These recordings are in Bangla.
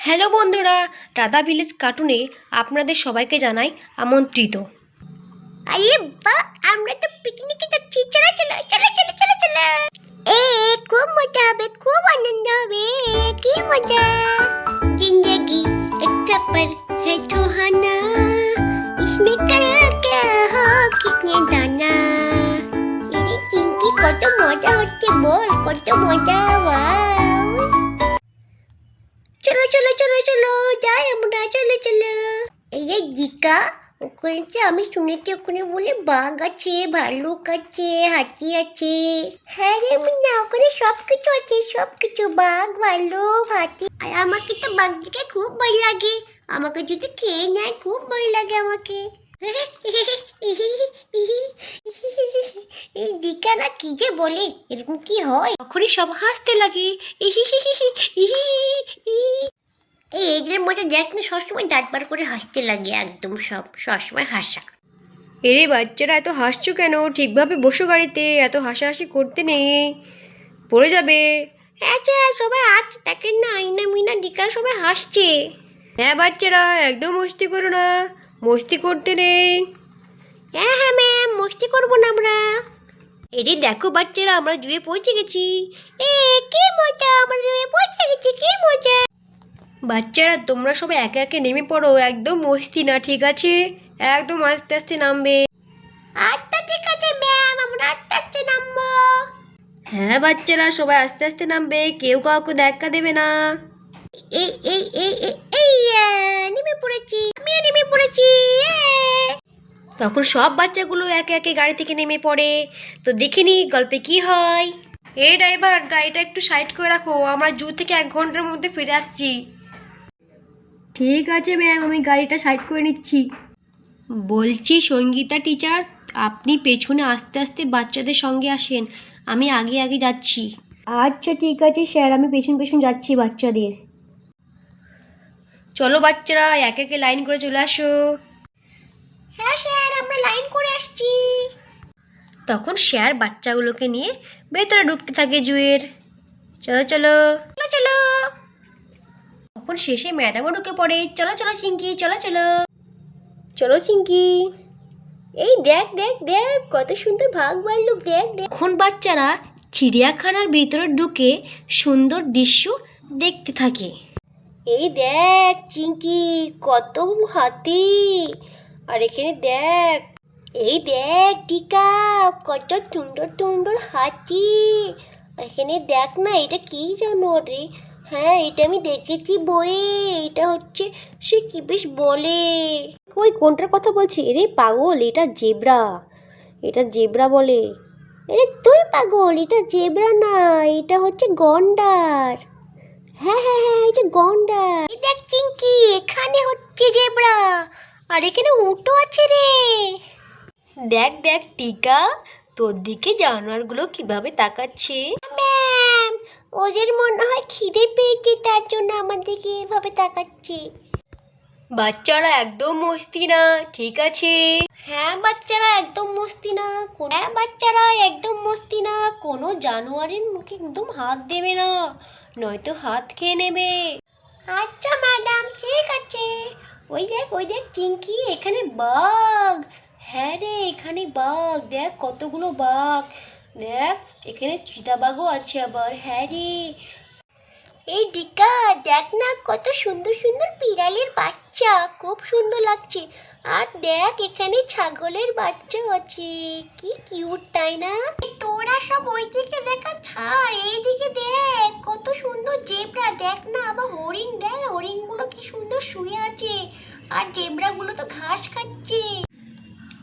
হ্যালো বন্ধুরা, রাধা ভিলেজ কার্টুনে আপনাদের সবাইকে জানাই আমন্ত্রিত। আরে বাহ, আমরা তো পিকনিকে যাচ্ছি। চলো চলো চলো চলো চলো চলো। এ খুব মজা হবে, খুব আনন্দ হবে। কি মজা! जिंदगी एक सफर है सुहाना, इसमें कल क्या हो किसने जाना। ये चिंकी কত মজা হচ্ছে, বল কত মজা! ওয়াও, চলো চলো চলো চলো যাই আমরা, চলো চলো। এই যে জিকা, ওখানে আমি শুনেছি ওখানে বলে বাঘ আছে, ভালুক আছে, হাতি আছে। হ্যাঁ রে মিনা, ওখানে সব কিছু আছে, সব কিছু, বাঘ, ভালুক, হাতি। আর আমাকে তো বাঘ দেখে খুব ভয় লাগে, আমাকে যদি খেয়ে নেয় খুব ভয় লাগে আমাকে। এই দিকা না কি যে বলে, এরকম কি হয়? তখনই সব হাসতে লাগে। এই এজের মধ্যে দেখ না, সবসময় দাঁত বার করে হাসতে লাগে, একদম সবসময় হাসা। এরে বাচ্চারা, এত হাসছো কেন? ঠিকভাবে বসো গাড়িতে, এত হাসাহাসি করতে নেই, পড়ে যাবে। আচ্ছা, সবাই হাসছে, দেখেন না, আইনা মিনা ডিকার সবাই হাসছে। হ্যাঁ বাচ্চারা, একদম মস্তি করো না, মস্তি করতে নেই। হ্যাঁ হ্যাঁ ম্যাম, মস্তি করবো না আমরা। এরে দেখো বাচ্চারা, আমরা জুয়ে পৌঁছে গেছি। এ কি মজা, আমরা জুয়ে পৌঁছে গেছি, কি মজা! বাচ্চারা তোমরা সবাই একে একে নেমে পড়ো, একদম মস্তি না, ঠিক আছে? একদম আস্তে আস্তে নামবে। আচ্ছা ঠিক আছে ম্যাম, আমরা আস্তে আস্তে নামবো। হ্যাঁ বাচ্চারা, সবাই আস্তে আস্তে নামবে, কেউ কাউকে ধাক্কা দেবে না। এই এই এই এই এই নেমে পড়েছি, আমিও নেমে পড়েছি। তখন সব বাচ্চাগুলো একে একে গাড়ি থেকে নেমে পড়ে। তো দেখিনি গল্পে কি হয়। এই ড্রাইভার, গাড়িটা একটু সাইড করে রাখো, আমরা জু থেকে 1 ঘন্টার মধ্যে ফিরে আসছি। ঠিক আছে ম্যাম, আমি গাড়িটা সাইড করে নিচ্ছি। বলছি সঙ্গীতা টিচার, আপনি পেছনে আস্তে আস্তে বাচ্চাদের সঙ্গে আসেন, আমি আগে আগে যাচ্ছি। আচ্ছা ঠিক আছে স্যার, আমি পেছন পেছন যাচ্ছি বাচ্চাদের। চলো বাচ্চারা, একে একে লাইন করে চলে আসো। হ্যাঁ স্যার, আমরা লাইন করে আসছি। তখন স্যার বাচ্চাগুলোকে নিয়ে ভেতরে ঢুকতে থাকে জুয়ের। চলো চলো চলো চলো। তখন শেষে ম্যাডামও ঢুকে পড়ে। চলো চলো চিঙ্কি, চলো চলো চলো চিঙ্কি। এই দেখ দেখ দেখ, কত সুন্দর ভাগ ভাল্লুক, দেখ দেখ। তখন বাচ্চারা চিড়িয়াখানার ভিতরে ঢুকে সুন্দর দৃশ্য দেখতে থাকে। এই দেখ চিঙ্কি, কত হাতি, আর এখানে দেখ। এই দেখ টিকা, কত সুন্দর সুন্দর হাতি। এখানে দেখ না, এটা কি জানো রে? হ্যাঁ, এটা আমি দেখেছি বইয়ে, এটা হচ্ছে সে কি বেশ বলে। ওই কোনটার কথা বলছি? এরে পাগল, এটা জেব্রা, এটা জেব্রা বলে। আরে তুই পাগল, এটা জেব্রা না, এটা হচ্ছে গন্ডার। হ্যাঁ হ্যাঁ হ্যাঁ, এটা গন্ডার। এই দেখ চিঙ্কি, এখানে হচ্ছে জেব্রা, আর এখানে উটও আছে রে। দেখ দেখ টিকা, তোর দিকে জানোয়ারগুলো কিভাবে তাকাচ্ছে। ম্যাম, ওদের মনে হয় খিদে পেয়েছে, তার জন্য আমাদেরকে এভাবে তাকাচ্ছে। বাচ্চারা একদম মস্তি না, ঠিক আছে? হ্যাঁ বাচ্চারা, একদম মস্তি না। হ্যাঁ বাচ্চারা, একদম মস্তি না। কোনো জানোয়ারের মুখে একদম হাত দেবে না, নয়তো হাত খেয়ে নেবে। আচ্ছা ম্যাডাম, ঠিক আছে। ওই দেখ চিঙ্কি, এখানে বাঘ। হ্যাঁ রে, এখানে বাঘ, দেখ কতগুলো বাঘ। দেখ এখানে চিতাবাঘও আছে আবার। হ্যাঁ রে। এই ডিকা, দেখ না কত সুন্দর সুন্দর বিড়ালের বাচ্চা, খুব সুন্দর লাগছে। আর দেখ এখানে ছাগলের বাচ্চাও আছে, কি কিউট, তাই না? তোরা সব ওইদিকে দেখা ছাড়, এইদিকে দেখ কত সুন্দর জেব্রা। দেখ না, আবার হরিণ, দেখ হরিণগুলো কি সুন্দর শুয়ে আছে, আর জেব্রাগুলো তো ঘাস খাচ্ছে।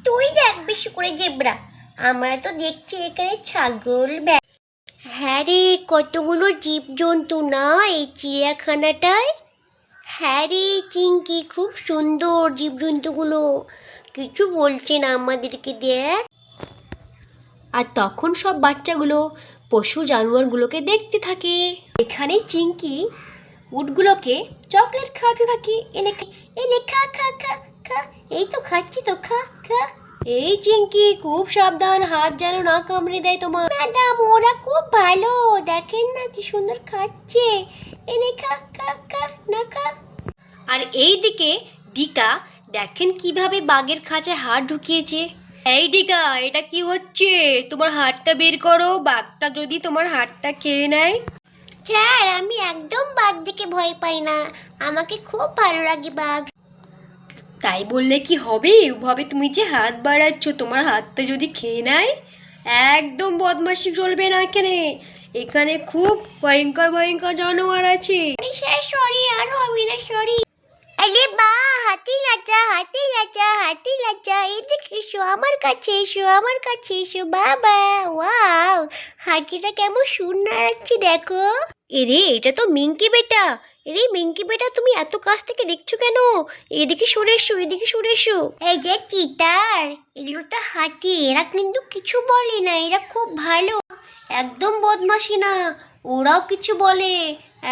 তুই দেখ বেশি করে জেব্রা, আমরা তো দেখছি এখানে ছাগল। হ্যাঁ রে, কতগুলো জীবজন্তু না এই চিড়িয়াখানাটায়। হ্যাঁ রে চিঙ্কি, খুব সুন্দর জীবজন্তুগুলো, কিছু বলছে না আমাদেরকে, দেখ। আর তখন সব বাচ্চাগুলো পশু জানোয়ারগুলোকে দেখতে থাকে। এখানে চিঙ্কি উটগুলোকে চকলেট খাওয়াতে থাকে। এনে এনে খা খা খা খা, এই তো খাচ্ছি তো, খা খা। এই চিঙ্কি, খুব সাবধান, হাত যেন না কামড়ে দেয় তোমার। ম্যাডাম, ওরা খুব ভালো, দেখেন না কি সুন্দর খাচ্ছে। এনে খা খা খা না খা। আর এইদিকে ডিকা দেখেন কিভাবে বাঘের খাঁচায় হাত ঢুকিয়েছে। এই ডিকা, এটা কি হচ্ছে? তোমার হাতটা বের করো, বাঘটা যদি তোমার হাতটা খেয়ে নেয়। স্যার, আমি একদম বাঘ দেখে ভয় পাই না, আমাকে খুব ভালো লাগে বাঘ। তাই বললে কি হবে? ওভাবে তুমি যে হাত বাড়াচ্ছ, তোমার হাতটা যদি খেয়ে নেয়, একদম বদমাশি চলবে না এখানে। এখানে খুব ভয়ঙ্কর ভয়ঙ্কর জানোয়ার আছে। স্যার সরি, আর হবে না, সরি। আরে বা, হাতি লাচা হাতি লাচা হাতি লাচা, এদিকে এসো, আমার কাছে এসো, আমার কাছে এসো বাবা। ওয়াও, হাতিটা কেমন সুন্দর আছে দেখো। এরে, এটা তো মিঙ্কি বেটা। এরে মিঙ্কি বেটা, তুমি এত কাছ থেকে দেখছো কেন? এদিকে সরে এসো, এদিকে সরে এসো। এই যে চিতার, এগুলো তো হাতি, এরা কিন্তু কিছু বলে না, এরা খুব ভালো, একদম বদমাশি না। ওরাও কিছু বলে,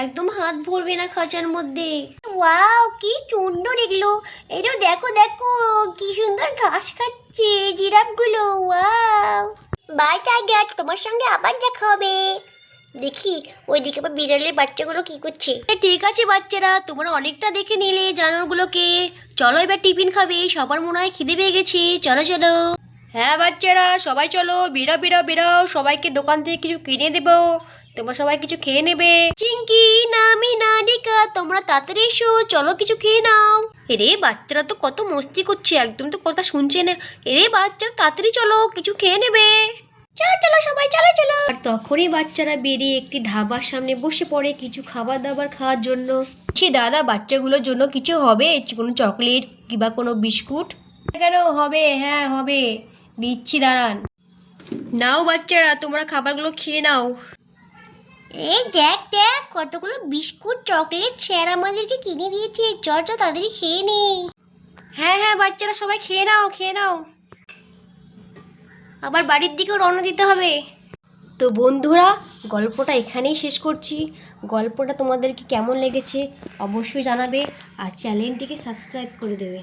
একদম হাত ভরবে না খাঁচার মধ্যে। ওয়াও, কি সুন্দর এগুলো। এটা দেখো দেখো, কি সুন্দর ঘাস খাচ্ছে জিরাফগুলো। ওয়াও, বাই টাইগার, তোমার সঙ্গে আবার দেখা হবে। দেখি ওইদিকে আবার বিড়ালের বাচ্চাগুলো কি করছে। ঠিক আছে বাচ্চারা, তোমরা অনেকটা দেখে নিলে জানোয়ারগুলোকে। চলো এবার টিফিন খাবে, সবার মনে হয় খিদে পেয়ে গেছে। চলো চলো। হ্যাঁ বাচ্চারা, সবাই চলো, বেরাও বেরাও বেরাও, সবাইকে দোকান থেকে কিছু কিনে দেবো, তোমরা সবাই কিছু খেয়ে নেবে। চিঙ্কি, নামি, নাডিকা, তোমরা তাড়াতাড়ি এসো, চলো কিছু খেয়ে নাও। এরে বাচ্চারা তো কত মস্তি করছে, একদম তো কথা শুনছে না। এরে বাচ্চারা তাড়াতাড়ি চলো, কিছু খেয়ে নেবে। চলো চলো সবাই, চলো চলো। আর তখনই বাচ্চারা বেরিয়ে একটি ধাবার সামনে বসে পড়ে কিছু খাবার দাবার খাওয়ার জন্য। দাদা, বাচ্চাগুলোর জন্য কিছু হবে? কোনো চকলেট কিংবা কোনো বিস্কুট? কেন হবে? হ্যাঁ হবে, দিচ্ছি, দাঁড়ান। নাও বাচ্চারা, তোমরা খাবারগুলো খেয়ে নাও। এই দেখ দেখ, কতগুলো বিস্কুট চকলেট স্যার আমাদেরকে কিনে দিয়েছে। চল চল তাড়াতাড়ি খেয়ে নে। হ্যাঁ হ্যাঁ বাচ্চারা, সবাই খেয়ে নাও, খেয়ে নাও, আবার বাড়ির দিকেও রওনা দিতে হবে। তো বন্ধুরা, গল্পটা এখানেই শেষ করছি। গল্পটা তোমাদেরকে কেমন লেগেছে অবশ্যই জানাবে, আর চ্যানেলটিকে সাবস্ক্রাইব করে দেবে।